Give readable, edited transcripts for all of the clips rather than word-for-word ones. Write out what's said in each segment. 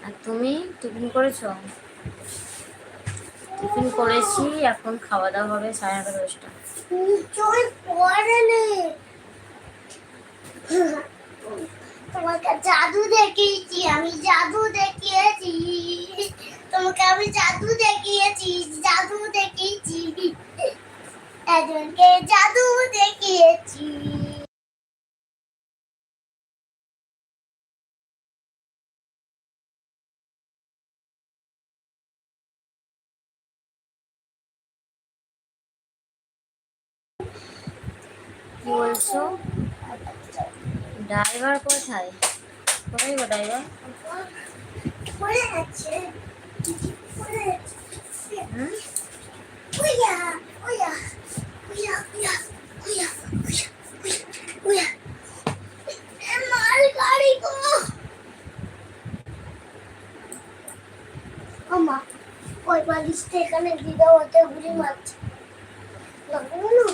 আর তুমি টিফিন করেছো? টিফিন করেছি, এখন খাওয়া দাওয়া হবে 9:30-10টা। তোমাকে জাদু দেখিয়েছি, আমি জাদু দেখিয়েছি তোমাকে, আমি জাদু দেখিয়েছি, জাদু দেখিয়েছি, একজনকে জাদু দেখিয়েছি। কি বলছো? ড্রাইভার কোথায়? কোথায় গো ড্রাইভার? পড়ে আছে, পড়ে আছে। ওয়া ওয়া ওয়া ওয়া ওয়া ওয়া মাল গাড়ি গো। আমা ওই বালিশটা এখানে দিদা ওতে গুলি মারছে। লাগানো না।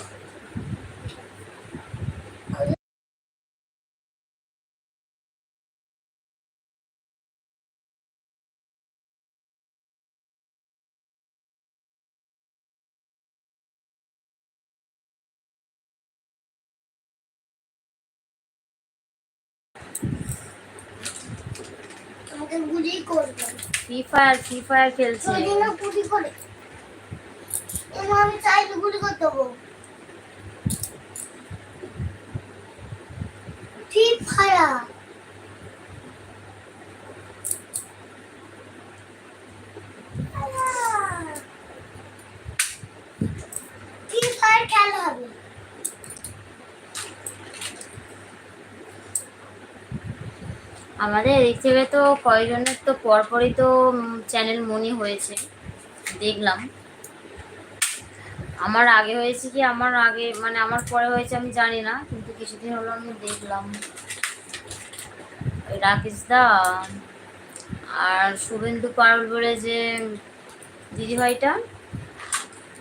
আমাকে গুলি করবে। ফ্রি ফায়ার খেলছে। যদি না গুলি করে, আমি চাইলে গুলি করে দেবো। ফ্রি ফায়ার খেলা হবে। আমাদের এদিক থেকে তো কয়েকজনের তো পরপরই তো চ্যানেল মনি হয়েছে, দেখলাম। আমার আগে হয়েছে কি, আমার আগে মানে আমার পরে হয়েছে আমি জানি না, কিন্তু কিছুদিন হলো আমি দেখলাম। ওই রাকেশ দা আর শুভেন্দু পারুল বলে যে দিদিভাইটা,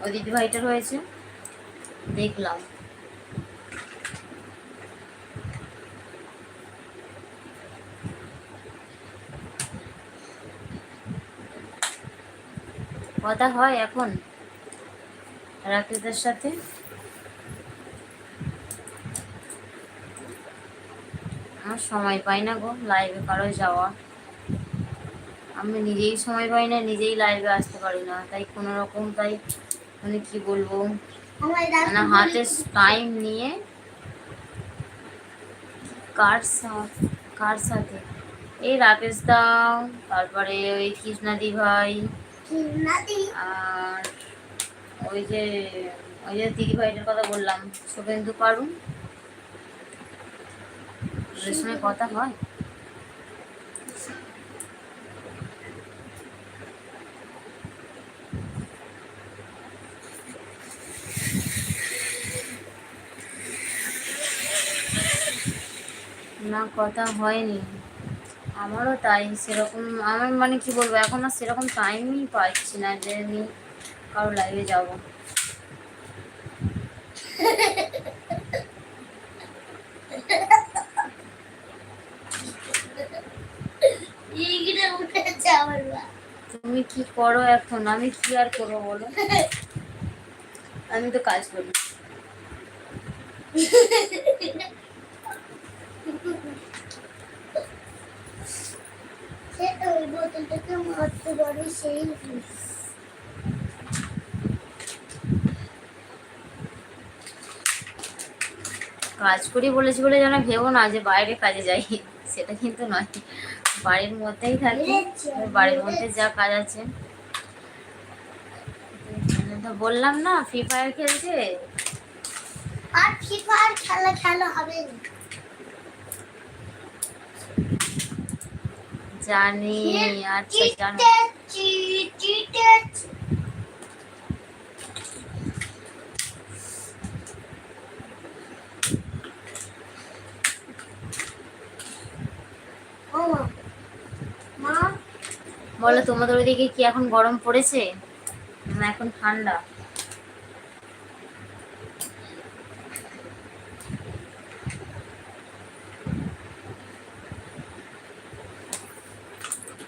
ওই দিদিভাইটার হয়েছে, দেখলাম। কথা হয় এখন রাকেশদের সাথে? আমার সময় পাই না গো লাইভে কারো যাওয়া, আমি নিজেই সময় পাই না, নিজেই লাইভে আসতে পারি না, তাই কোনো রকম, তাই মানে কি বলবো, মানে হাতে টাইম নিয়ে কার সাথে এই রাকেশ দা, তারপরে ওই কৃষ্ণাদি ভাই, আর ওই যে দিদি ভাইটার কথা বললাম, শুভেন্দু পারু, ওদের সঙ্গে কথা হয়। না, কথা হয়নি আমারও, তাই সেরকম আমার মানে কি বলবো, এখন আর সেরকম টাইমই পাচ্ছি না যে আমি কারো লাইভে যাবো। তুমি কি করো এখন? আমি কি আর করবো বলো, আমি তো কাজ করি। কাজ করি বলেছি বলে যেন ভেবো না যে বাইরে কাজে যাই, সেটা কিন্তু নয়, বাড়ির মধ্যেই থাকি, বাড়ির মধ্যে যা কাজ আছে। তো বললাম না ফ্রি ফায়ার খেলছে। আর ফ্রি ফায়ার খেলা হবে না। জানি, আচ্ছা জানি। বলো তোমাদের ওইদিকে কি এখন গরম পড়েছে না এখন ঠান্ডা?